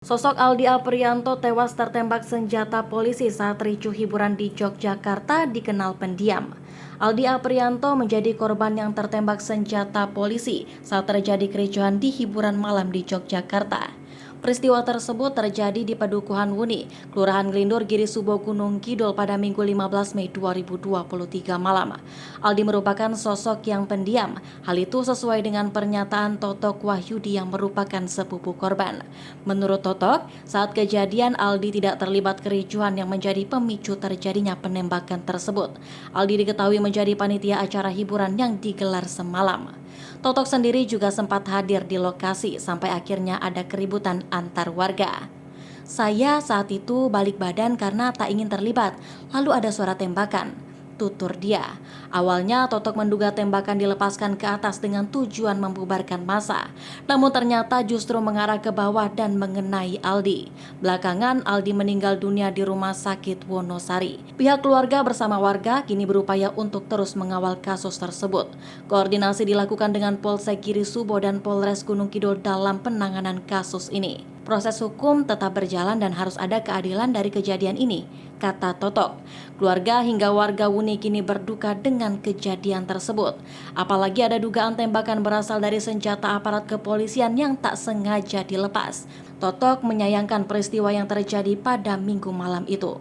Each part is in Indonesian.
Sosok Aldi Aprianto tewas tertembak senjata polisi saat ricuh hiburan di Yogyakarta dikenal pendiam. Aldi Aprianto menjadi korban yang tertembak senjata polisi saat terjadi kericuhan di hiburan malam di Yogyakarta. Peristiwa tersebut terjadi di Padukuhan Wuni, Kelurahan Glindur, Girisubo, Gunung Kidul pada Minggu 15 Mei 2023 malam. Aldi merupakan sosok yang pendiam. Hal itu sesuai dengan pernyataan Totok Wahyudi yang merupakan sepupu korban. Menurut Totok, saat kejadian Aldi tidak terlibat kericuhan yang menjadi pemicu terjadinya penembakan tersebut. Aldi diketahui menjadi panitia acara hiburan yang digelar semalam. Totok sendiri juga sempat hadir di lokasi sampai akhirnya ada keributan antar warga. Saya saat itu balik badan karena tak ingin terlibat, lalu ada suara tembakan, tutur dia. Awalnya Totok menduga tembakan dilepaskan ke atas dengan tujuan membubarkan massa, namun ternyata justru mengarah ke bawah dan mengenai Aldi. Belakangan Aldi meninggal dunia di rumah sakit Wonosari. Pihak keluarga bersama warga kini berupaya untuk terus mengawal kasus tersebut. Koordinasi dilakukan dengan Polsek Girisubo dan Polres Gunung Kidul dalam penanganan kasus ini. Proses hukum tetap berjalan dan harus ada keadilan dari kejadian ini, kata Totok. Keluarga hingga warga Wuni kini berduka dengan kejadian tersebut. Apalagi ada dugaan tembakan berasal dari senjata aparat kepolisian yang tak sengaja dilepas. Totok menyayangkan peristiwa yang terjadi pada Minggu malam itu.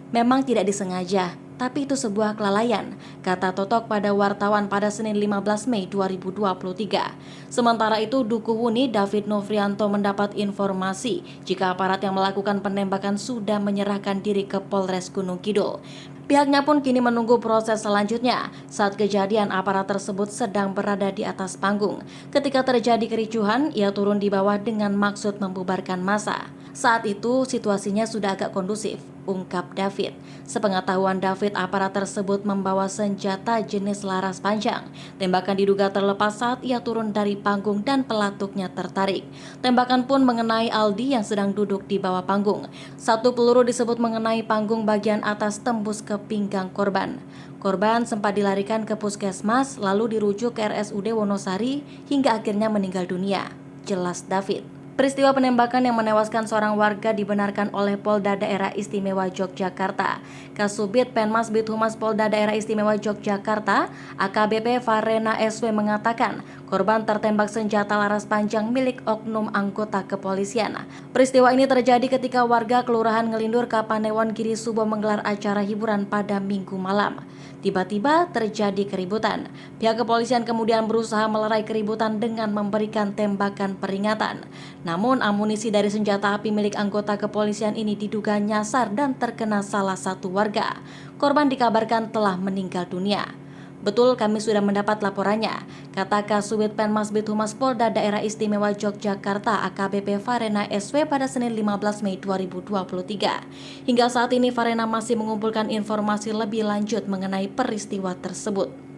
Memang tidak disengaja, tapi itu sebuah kelalaian, kata Totok pada wartawan pada Senin 15 Mei 2023. Sementara itu, Dukuh Wuni David Novrianto mendapat informasi jika aparat yang melakukan penembakan sudah menyerahkan diri ke Polres Gunung Kidul. Pihaknya pun kini menunggu proses selanjutnya. Saat kejadian, aparat tersebut sedang berada di atas panggung. Ketika terjadi kericuhan, ia turun di bawah dengan maksud membubarkan massa. Saat itu situasinya sudah agak kondusif, ungkap David. Sepengetahuan David, aparat tersebut membawa senjata jenis laras panjang. Tembakan diduga terlepas saat ia turun dari panggung dan pelatuknya tertarik. Tembakan pun mengenai Aldi yang sedang duduk di bawah panggung. Satu peluru disebut mengenai panggung bagian atas tembus ke pinggang korban. Korban sempat dilarikan ke puskesmas lalu dirujuk ke RSUD Wonosari hingga akhirnya meninggal dunia, jelas David. Peristiwa penembakan yang menewaskan seorang warga dibenarkan oleh Polda Daerah Istimewa Yogyakarta. Kasubit Penmas Bithumas Polda Daerah Istimewa Yogyakarta, AKBP Farena SW mengatakan korban tertembak senjata laras panjang milik oknum anggota kepolisian. Peristiwa ini terjadi ketika warga Kelurahan Ngelindur, Kapanewon, Girisubo menggelar acara hiburan pada Minggu malam. Tiba-tiba terjadi keributan. Pihak kepolisian kemudian berusaha melerai keributan dengan memberikan tembakan peringatan. Namun amunisi dari senjata api milik anggota kepolisian ini diduga nyasar dan terkena salah satu warga. Korban dikabarkan telah meninggal dunia. Betul, kami sudah mendapat laporannya, kata Kasubit Penmas Bithumas Polda Daerah Istimewa Yogyakarta AKBP Farena SW pada Senin 15 Mei 2023. Hingga saat ini Farena masih mengumpulkan informasi lebih lanjut mengenai peristiwa tersebut.